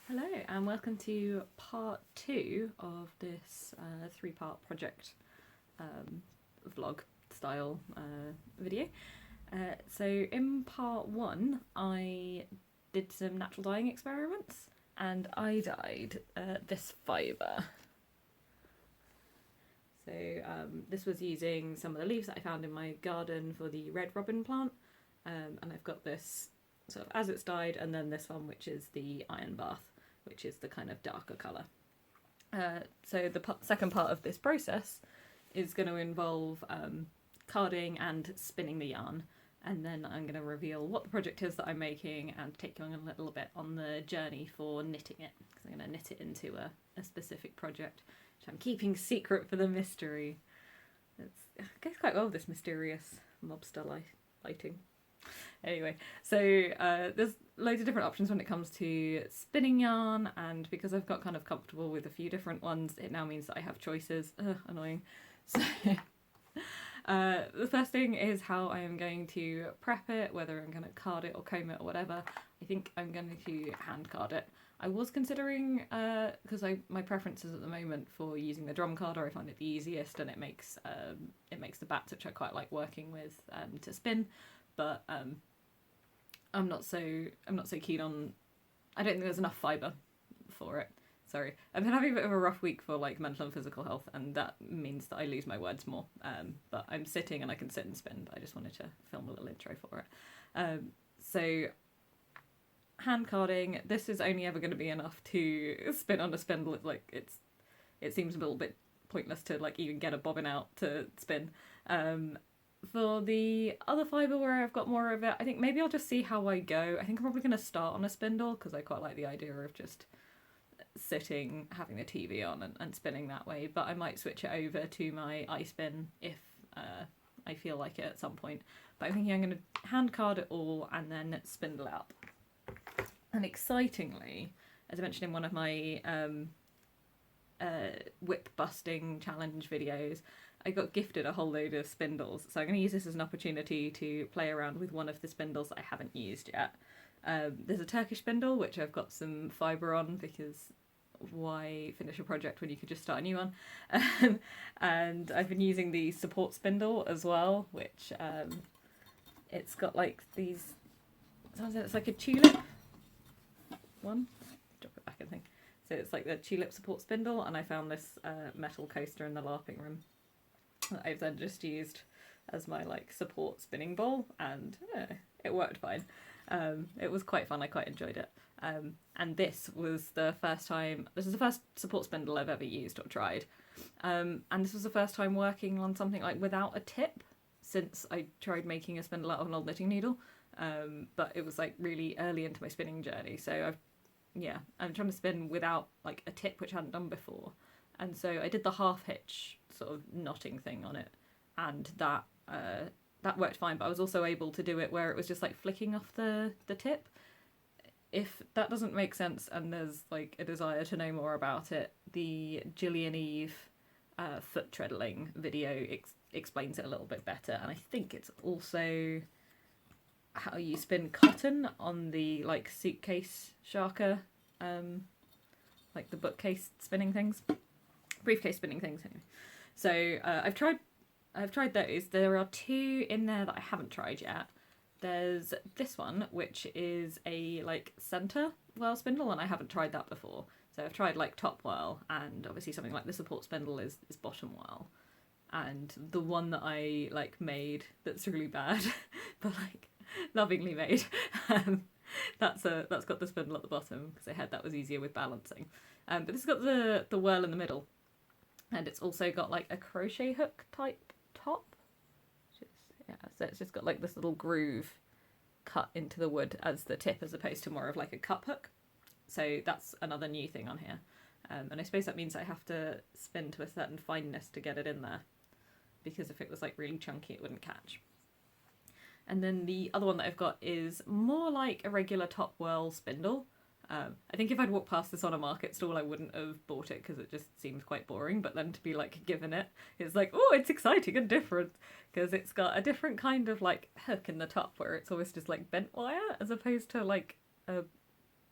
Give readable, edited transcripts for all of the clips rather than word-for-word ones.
Hello and welcome to part 2 of this 3-part project vlog style video. So in part 1 I did some natural dyeing experiments and I dyed this fibre. So this was using some of the leaves that I found in my garden for the red robin plant, and I've got this sort of as it's dyed, and then this one which is the iron bath, which is the kind of darker colour. So the second part of this process is going to involve carding and spinning the yarn, and then I'm going to reveal what the project is that I'm making and take you on a little bit on the journey for knitting it, because I'm going to knit it into a specific project, which I'm keeping secret for the mystery. It goes quite well with this mysterious mobster lighting. Anyway, so there's loads of different options when it comes to spinning yarn, and because I've got kind of comfortable with a few different ones, it now means that I have choices. Annoying. So the first thing is how I am going to prep it, whether I'm going to card it or comb it or whatever. I think I'm going to hand card it. I was considering, because my preference is at the moment for using the drum carder. I find it the easiest, and it makes the bats, which I quite like working with, to spin. But I'm not so keen on. I don't think there's enough fibre for it. Sorry, I've been having a bit of a rough week for like mental and physical health, and that means that I lose my words more. But I'm sitting and I can sit and spin. But I just wanted to film a little intro for it. So hand carding. This is only ever going to be enough to spin on a spindle. It's like it seems a little bit pointless to like even get a bobbin out to spin. For the other fibre where I've got more of it, I think maybe I'll just see how I go. I think I'm probably going to start on a spindle because I quite like the idea of just sitting, having the TV on and spinning that way. But I might switch it over to my iSpin if I feel like it at some point. But I think I'm going to hand card it all and then spindle out. And excitingly, as I mentioned in one of my whip busting challenge videos, I got gifted a whole load of spindles, so I'm going to use this as an opportunity to play around with one of the spindles that I haven't used yet. There's a Turkish spindle which I've got some fibre on, because why finish a project when you could just start a new one? And I've been using the support spindle as well, which it's got like these, it's like a tulip one. Drop it back and think. So it's like the tulip support spindle, and I found this metal coaster in the LARPing room that I've then just used as my like support spinning bowl, and it worked fine. It was quite fun. I quite enjoyed it. And this was the first time. This is the first support spindle I've ever used or tried. And this was the first time working on something like without a tip since I tried making a spindle out of an old knitting needle. But it was like really early into my spinning journey, so I'm trying to spin without like a tip, which I hadn't done before. And so I did the half hitch sort of knotting thing on it, and that worked fine. But I was also able to do it where it was just like flicking off the tip. If that doesn't make sense and there's like a desire to know more about it, the Gillian Eve foot treadling video explains it a little bit better. And I think it's also how you spin cotton on the like suitcase sharker, like the bookcase spinning things, briefcase spinning things anyway. So I've tried those. There are 2 in there that I haven't tried yet. There's this one, which is a like centre whirl spindle, and I haven't tried that before. So I've tried like top whirl, and obviously something like the support spindle is bottom whirl. And the one that I like made that's really bad, but like lovingly made, that's got the spindle at the bottom because I heard that was easier with balancing. But this has got the whirl in the middle, and it's also got like a crochet hook type top. So it's just got like this little groove cut into the wood as the tip, as opposed to more of like a cup hook. So that's another new thing on here. And I suppose that means I have to spin to a certain fineness to get it in there, because if it was like really chunky it wouldn't catch. And then the other one that I've got is more like a regular top whirl spindle. I think if I'd walked past this on a market stall I wouldn't have bought it because it just seems quite boring, but then to be like given it, it's like, oh, it's exciting and different, because it's got a different kind of like hook in the top where it's always just like bent wire as opposed to like a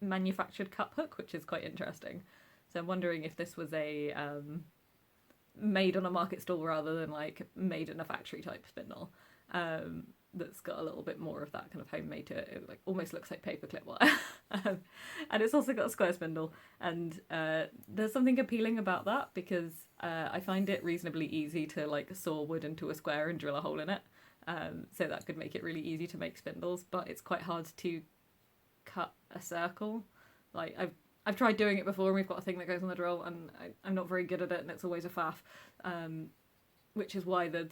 manufactured cup hook, which is quite interesting. So I'm wondering if this was a made on a market stall rather than like made in a factory type spindle. That's got a little bit more of that kind of homemade to it. It like almost looks like paperclip wire. And it's also got a square spindle, and there's something appealing about that because I find it reasonably easy to like saw wood into a square and drill a hole in it. So that could make it really easy to make spindles, but it's quite hard to cut a circle. Like I've tried doing it before, and we've got a thing that goes on the drill, and I'm not very good at it, and it's always a faff. Which is why the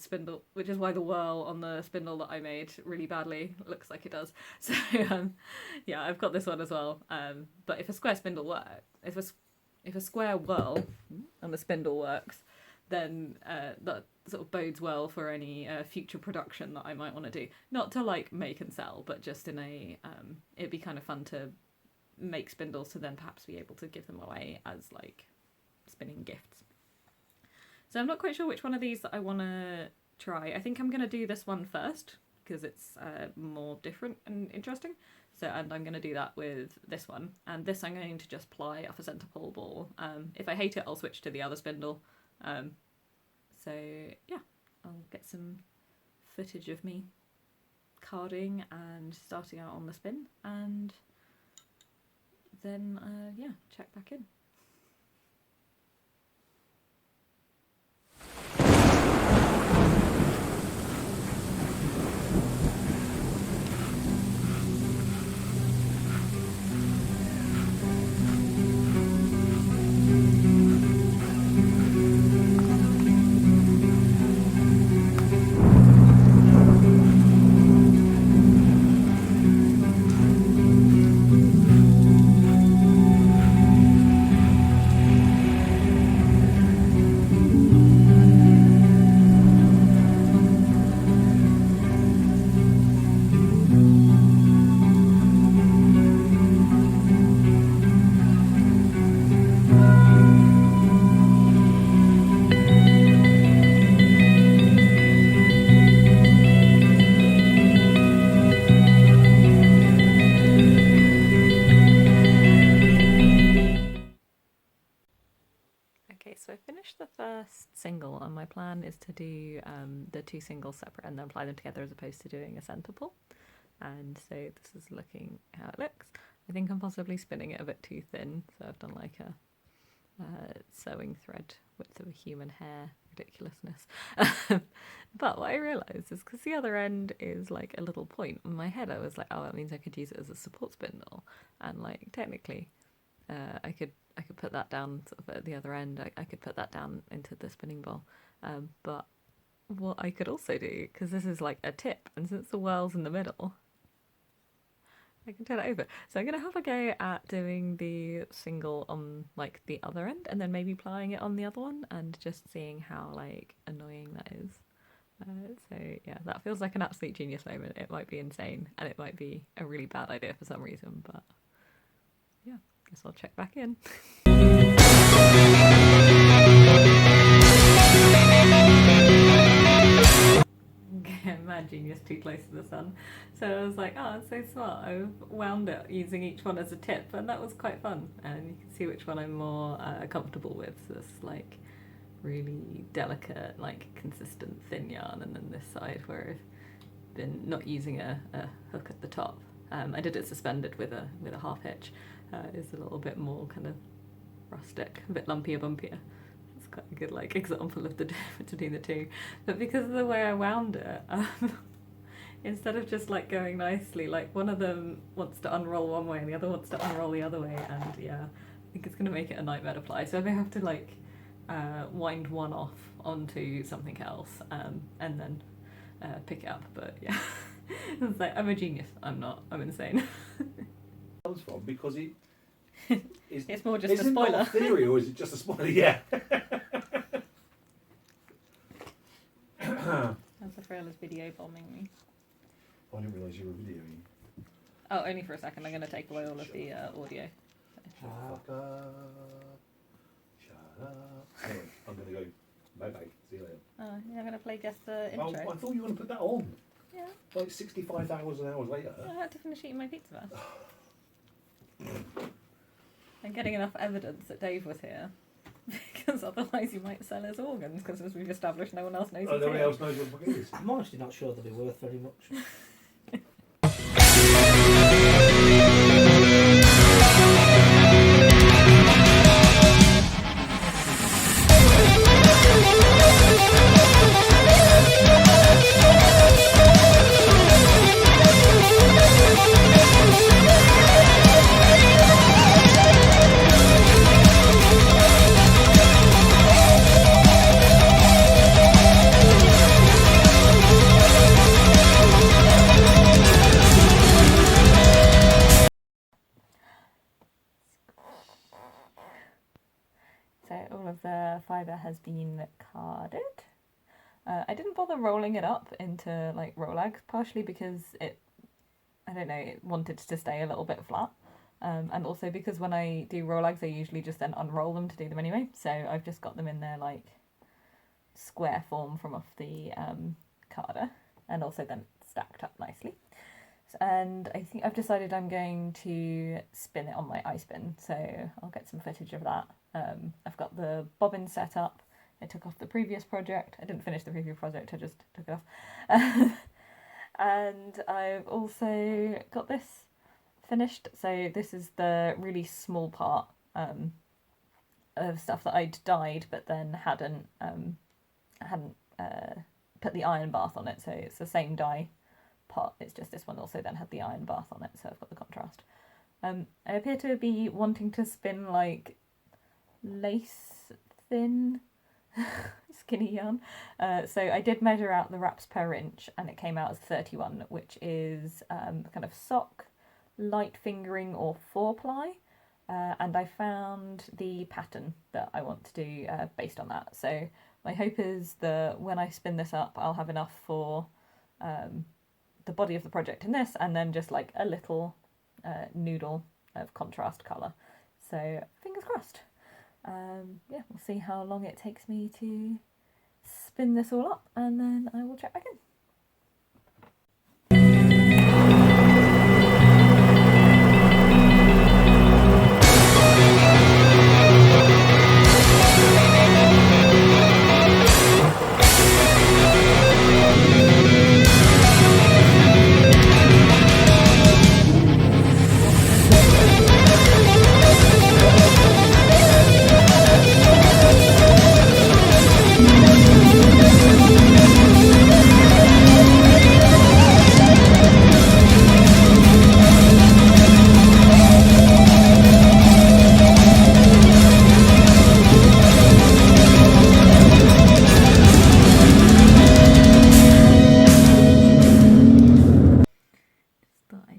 whirl on the spindle that I made really badly looks like it does. So yeah, I've got this one as well. But if a square spindle works, if a square whirl on the spindle works, then that sort of bodes well for any future production that I might want to do. Not to like make and sell, but just in a it'd be kind of fun to make spindles to then perhaps be able to give them away as like spinning gifts. So I'm not quite sure which one of these that I want to try. I think I'm going to do this one first because it's more different and interesting. So, and I'm going to do that with this one. And this I'm going to just ply off a centre pole ball. If I hate it, I'll switch to the other spindle. So yeah, I'll get some footage of me carding and starting out on the spin. And then, yeah, check back in. Okay, so I finished the first single, and my plan is to do the two singles separate and then apply them together as opposed to doing a centre pull. And so this is looking how it looks. I think I'm possibly spinning it a bit too thin, so I've done like a sewing thread width of a human hair ridiculousness. But what I realised is because the other end is like a little point, in my head I was like, oh, that means I could use it as a support spindle, and like technically I could put that down sort of at the other end. I could put that down into the spinning bowl. But what I could also do, because this is like a tip, and since the whirl's in the middle, I can turn it over. So I'm going to have a go at doing the single on like the other end, and then maybe plying it on the other one, and just seeing how like annoying that is. So yeah, that feels like an absolute genius moment. It might be insane, and it might be a really bad idea for some reason, but yeah, guess I'll check back in. Mad genius, too close to the sun. So I was like, oh, it's so smart. I've wound it using each one as a tip, and that was quite fun. And you can see which one I'm more comfortable with. So this like really delicate, like consistent thin yarn, and then this side where I've been not using a hook at the top. I did it suspended with a half hitch. It's a little bit more kind of rustic, a bit lumpier bumpier. It's quite a good like example of the difference between the two. But because of the way I wound it, instead of just like going nicely, like one of them wants to unroll one way and the other wants to unroll the other way, and yeah, I think it's going to make it a nightmare to apply. So I may have to like wind one off onto something else and then pick it up. But yeah, it's like, I'm a genius. I'm not. I'm insane. Comes from because it is, it's more just a spoiler. Not a theory, or is it just a spoiler? Yeah. As the Frail is video bombing me. I didn't realise you were videoing. Oh, only for a second. I'm going to take away all of the audio. Shut up. Shut up. Anyway, I'm going to go. Bye bye. See you later. Oh, you're going to play guess the intro? Oh, I thought you were going to put that on. Yeah. Like 65,000 hours later. I had to finish eating my pizza first. I'm getting enough evidence that Dave was here. Because otherwise you might sell his organs, because as we've established, no one else knows he's Nobody here. else knows what the fuck it is. I'm honestly not sure they'll be worth very much. So all of the fibre has been carded. I didn't bother rolling it up into like Rolag, partially because it wanted to stay a little bit flat. And also because when I do Rolags, I usually just then unroll them to do them anyway. So I've just got them in their like square form from off the carder, and also then stacked up nicely. And I think I've decided I'm going to spin it on my iSpin, so I'll get some footage of that. I've got the bobbin set up. I took off the previous project. I didn't finish the previous project, I just took it off. And I've also got this finished. So this is the really small part of stuff that I'd dyed but then hadn't put the iron bath on it. So it's the same dye pot, it's just this one also then had the iron bath on it, so I've got the contrast. I appear to be wanting to spin like lace thin skinny yarn, so I did measure out the wraps per inch and it came out as 31, which is kind of sock, light fingering or 4-ply, and I found the pattern that I want to do based on that. So my hope is that when I spin this up I'll have enough for the body of the project in this, and then just like a little noodle of contrast colour. So fingers crossed. Yeah, we'll see how long it takes me to spin this all up, and then I will check back in.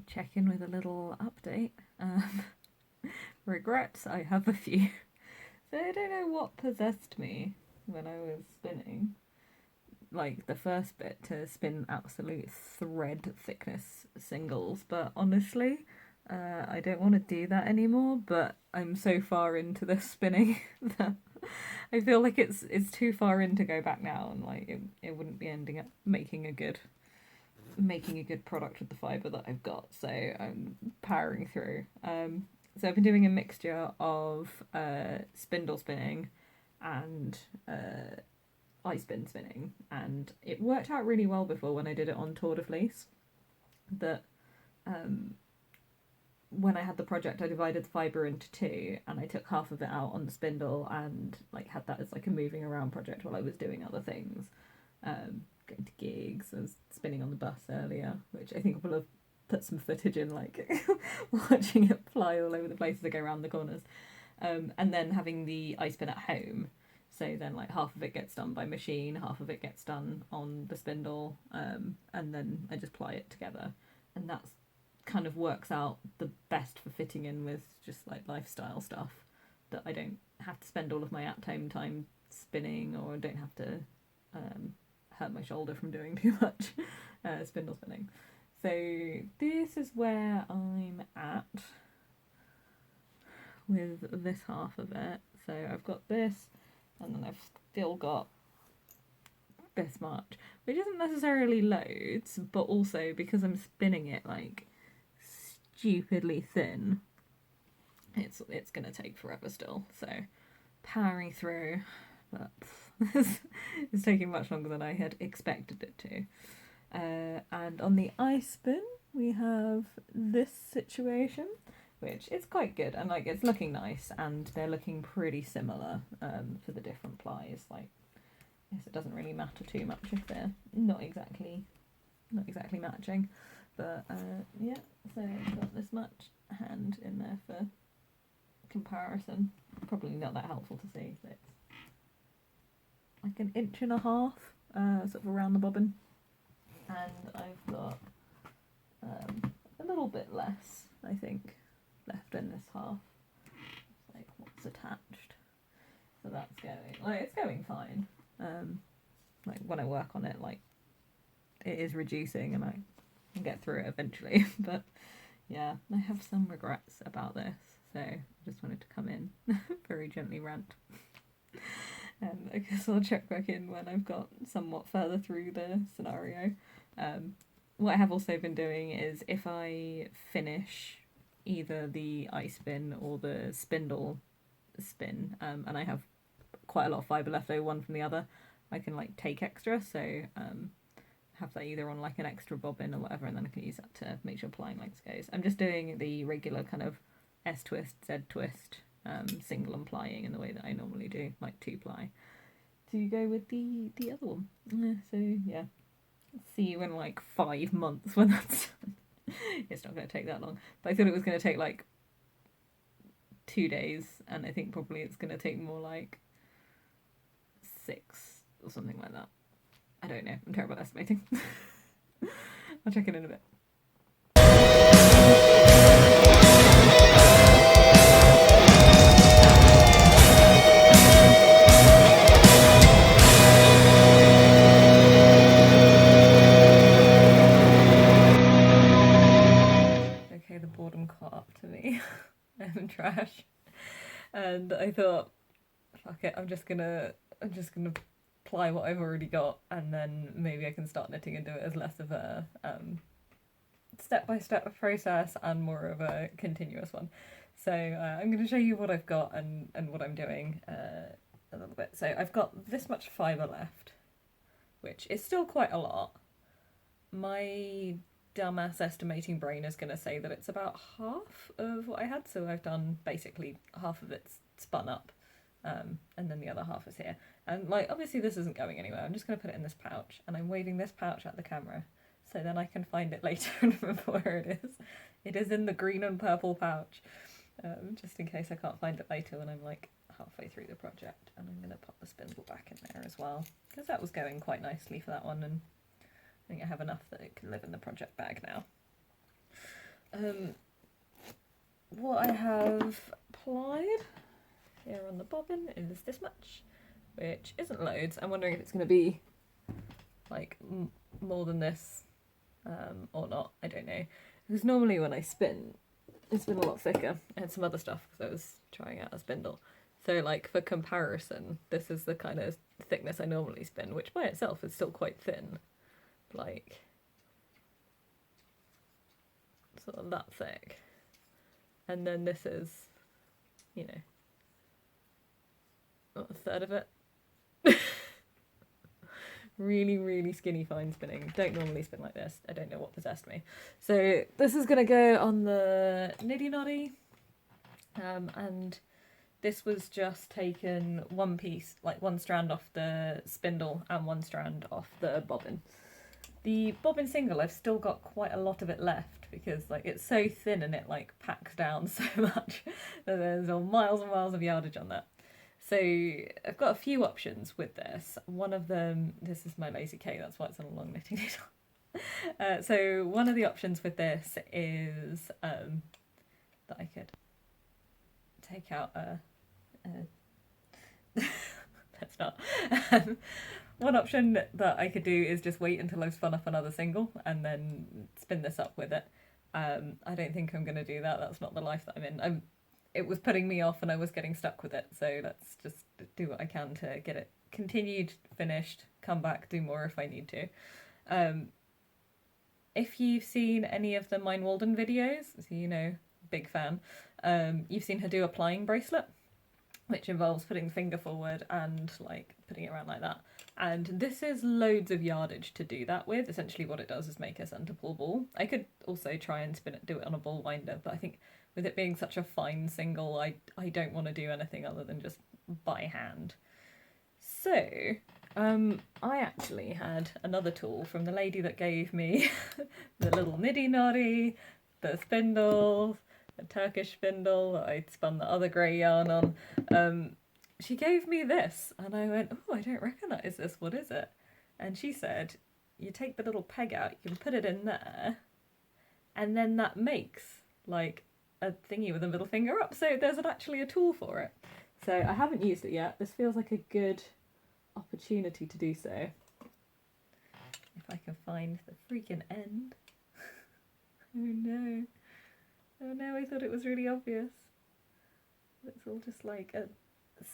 Check in with a little update. Regrets, I have a few. So I don't know what possessed me when I was spinning. Like the first bit to spin absolute thread thickness singles, but honestly, I don't want to do that anymore. But I'm so far into this spinning that I feel like it's too far in to go back now, and like it wouldn't be ending up making a good product with the fibre that I've got, so I'm powering through. So I've been doing a mixture of spindle spinning and iSpin spinning, and it worked out really well before when I did it on Tour de Fleece. That when I had the project, I divided the fibre into two, and I took half of it out on the spindle and like had that as like a moving around project while I was doing other things. Going to gigs, I was spinning on the bus earlier, which I think will have put some footage in, like watching it fly all over the place as I go around the corners, and then having the iSpin at home, so then like half of it gets done by machine, half of it gets done on the spindle, and then I just ply it together, and that's kind of works out the best for fitting in with just like lifestyle stuff, that I don't have to spend all of my at-home time spinning, or don't have to hurt my shoulder from doing too much spindle spinning. So this is where I'm at with this half of it. So I've got this, and then I've still got this much, which isn't necessarily loads, but also because I'm spinning it like stupidly thin, it's going to take forever still. So powering through, but it's taking much longer than I had expected it to. And on the ice spin, we have this situation, which is quite good, and like it's looking nice, and they're looking pretty similar for the different plies. Like, I guess it doesn't really matter too much if they're not exactly matching, but yeah. So I've got this much hand in there for comparison. Probably not that helpful to see, but it's like 1.5 inches, sort of around the bobbin, and I've got a little bit less, I think, left in this half. It's like what's attached, so that's going like it's going fine. Like when I work on it, like it is reducing, and I can get through it eventually. But yeah, I have some regrets about this, so I just wanted to come in very gently rant. And I guess I'll check back in when I've got somewhat further through the scenario. What I have also been doing is if I finish either the ice spin or the spindle spin, and I have quite a lot of fibre left over one from the other, I can like take extra, so have that either on like an extra bobbin or whatever, and then I can use that to make sure plying length goes. I'm just doing the regular kind of S twist, Z twist, single and plying in the way that I normally do, like 2-ply, to go with the other one. So yeah, see you in like 5 months when that's done. It's not going to take that long, but I thought it was going to take like 2 days, and I think probably it's going to take more like 6 or something like that. I don't know, I'm terrible at estimating. I'll check in a bit. Okay, the boredom caught up to me. I'm trash. And I thought, fuck it, I'm just gonna ply what I've already got, and then maybe I can start knitting and do it as less of a step-by-step process and more of a continuous one. So I'm going to show you what I've got and what I'm doing a little bit. So I've got this much fibre left, which is still quite a lot. My dumbass estimating brain is going to say that it's about half of what I had, so I've done basically half of it's spun up, and then the other half is here. And like obviously this isn't going anywhere, I'm just going to put it in this pouch, and I'm waving this pouch at the camera so then I can find it later and remember where it is. It is in the green and purple pouch, just in case I can't find it later when I'm like halfway through the project. And I'm going to pop the spindle back in there as well, because that was going quite nicely for that one, and I think I have enough that it can live in the project bag now. What I have plied here on the bobbin is this much, which isn't loads. I'm wondering if it's going to be like more than this or not. I don't know, because normally when I spin, it's been a lot thicker. I had some other stuff because I was trying out a spindle. So like for comparison, this is the kind of thickness I normally spin, which by itself is still quite thin. Like sort of that thick. And then this is, you know, not a third of it. Really, really skinny fine spinning. Don't normally spin like this. I don't know what possessed me. So this is going to go on the Niddy Noddy. And this was just taken one piece, like one strand off the spindle and one strand off the bobbin. The bobbin single, I've still got quite a lot of it left because like it's so thin and it like packs down so much that there's miles and miles of yardage on that. So I've got a few options with this. One of them, this is my lazy K, that's why it's on a long knitting needle. So one of the options with this is that I could take out a let's not. One option that I could do is just wait until I've spun up another single and then spin this up with it. I don't think I'm going to do that. That's not the life that I'm in. It was putting me off and I was getting stuck with it. So let's just do what I can to get it continued, finished, come back, do more if I need to. If you've seen any of the Mine Walden videos, so you know, big fan, You've seen her do a plying bracelet, which involves putting the finger forward and like putting it around like that. And this is loads of yardage to do that with. Essentially what it does is make a centre pull ball. I could also try and do it on a ball winder, but I think with it being such a fine single, I don't want to do anything other than just by hand. So, I actually had another tool from the lady that gave me the little niddy noddy, the spindles, a Turkish spindle that I'd spun the other grey yarn on. She gave me this and I went, oh, I don't recognise this, what is it? And she said, you take the little peg out, you can put it in there, and then that makes like a thingy with a middle finger up. So there's actually a tool for it. So I haven't used it yet. This feels like a good opportunity to do so. If I can find the freaking end. Oh no. Oh no, I thought it was really obvious. It's all just like a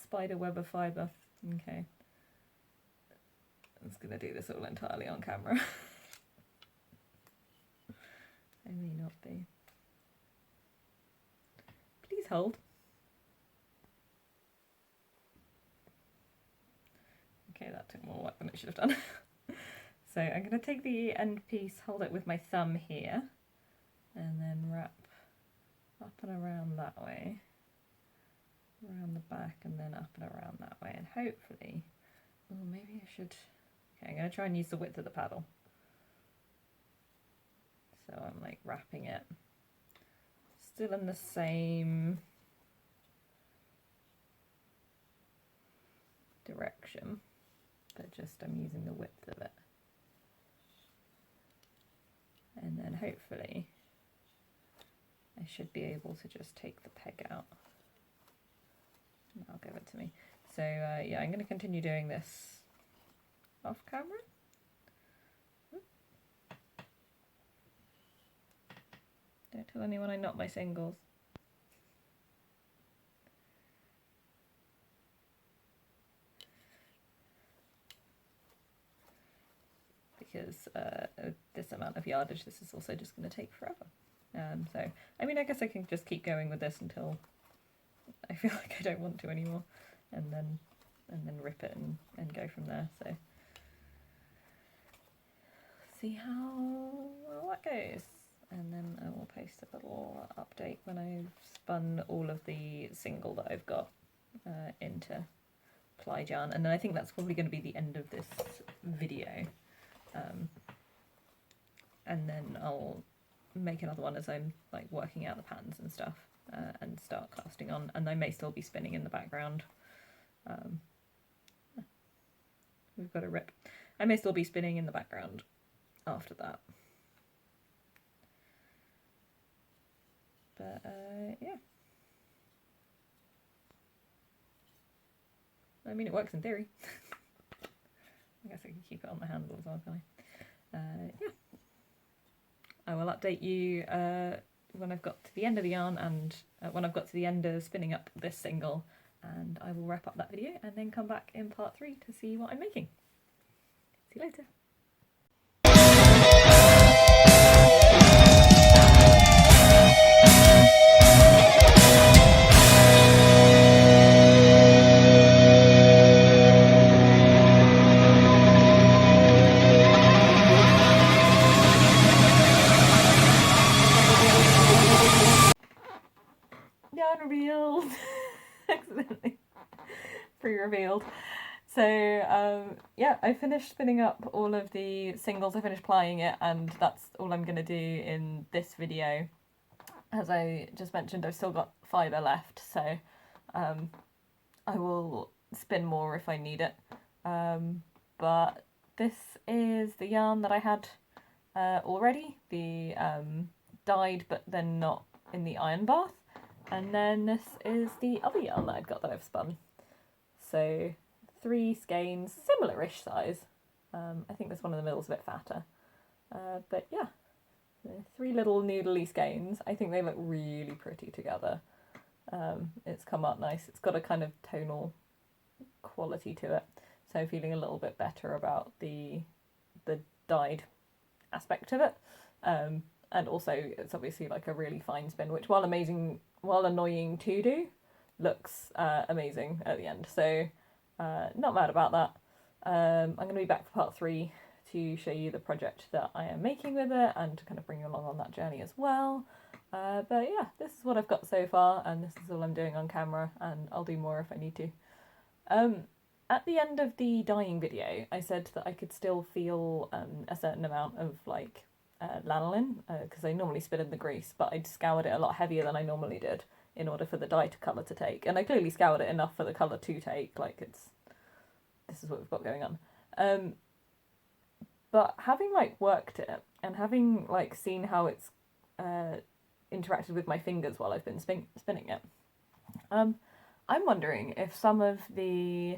spider web of fibre. Okay. I'm just going to do this all entirely on camera. I may not be. Please hold. Okay, that took more work than it should have done. So I'm going to take the end piece, hold it with my thumb here, and then wrap up and around that way, around the back, and then up and around that way, and hopefully, oh, maybe I should, okay, I'm going to try and use the width of the paddle. So I'm like wrapping it, still in the same direction, but just I'm using the width of it. And then hopefully I should be able to just take the peg out. That'll give it to me. So yeah, I'm going to continue doing this off camera. Don't tell anyone I knocked my singles. Because this amount of yardage, this is also just going to take forever. So, I mean, I guess I can just keep going with this until I feel like I don't want to anymore, and then rip it and go from there. So, see how well that goes, and then I will post a little update when I've spun all of the single that I've got into plied yarn, and then I think that's probably going to be the end of this video. And then I'll make another one as I'm like working out the patterns and stuff, and start casting on, and I may still be spinning in the background. We've got a rip. I may still be spinning in the background after that. But yeah. I mean, it works in theory. I guess I can keep it on the handle as well, can I? Yeah. I will update you when I've got to the end of the yarn, and when I've got to the end of spinning up this single, and I will wrap up that video and then come back in part 3 to see what I'm making. See you later. Unrevealed. Accidentally pre-revealed. So yeah, I finished spinning up all of the singles, I finished plying it, and that's all I'm going to do in this video. As I just mentioned, I've still got fibre left, so I will spin more if I need it. But this is the yarn that I had already, the dyed but then not in the iron bath. And then this is the other yarn that I've got that I've spun. So 3 skeins, similar-ish size. I think this one in the middle is a bit fatter. But yeah, 3 little noodly skeins. I think they look really pretty together. It's come out nice. It's got a kind of tonal quality to it. So feeling a little bit better about the dyed aspect of it. And also it's obviously like a really fine spin, which while amazing while annoying to do, looks amazing at the end. So not mad about that. I'm going to be back for part 3 to show you the project that I am making with it and to kind of bring you along on that journey as well. But yeah, this is what I've got so far, and this is all I'm doing on camera, and I'll do more if I need to. At the end of the dyeing video, I said that I could still feel a certain amount of like lanolin, because I normally spit in the grease, but I'd scoured it a lot heavier than I normally did in order for the dye colour to take, and I clearly scoured it enough for the colour to take. Like, this is what we've got going on. But having like worked it and having like seen how it's interacted with my fingers while I've been spinning it, I'm wondering if some of the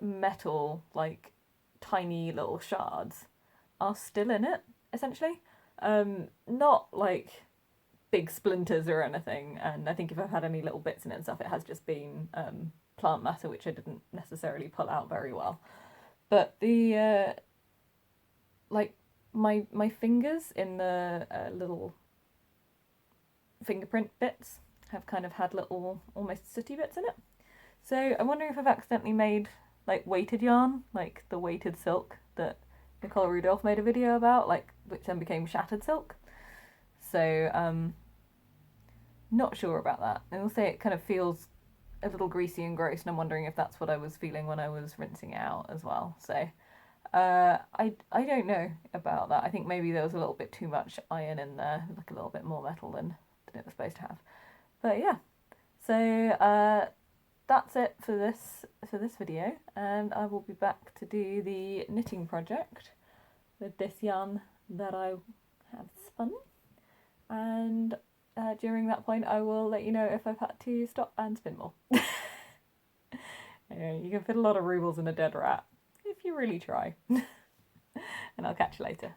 metal, like tiny little shards, are still in it, essentially. Not like big splinters or anything, and I think if I've had any little bits in it and stuff, it has just been plant matter, which I didn't necessarily pull out very well. But the like my fingers in the little fingerprint bits have kind of had little almost sooty bits in it. So I'm wondering if I've accidentally made like weighted yarn, like the weighted silk that Nicole Rudolph made a video about, like, which then became shattered silk. So not sure about that. I will say it kind of feels a little greasy and gross, and I'm wondering if that's what I was feeling when I was rinsing it out as well. So I don't know about that. I think maybe there was a little bit too much iron in there, like a little bit more metal than it was supposed to have. But yeah, so that's it for this video, and I will be back to do the knitting project with this yarn that I have spun, and during that point I will let you know if I've had to stop and spin more. Anyway, you can fit a lot of rubles in a dead rat if you really try. And I'll catch you later.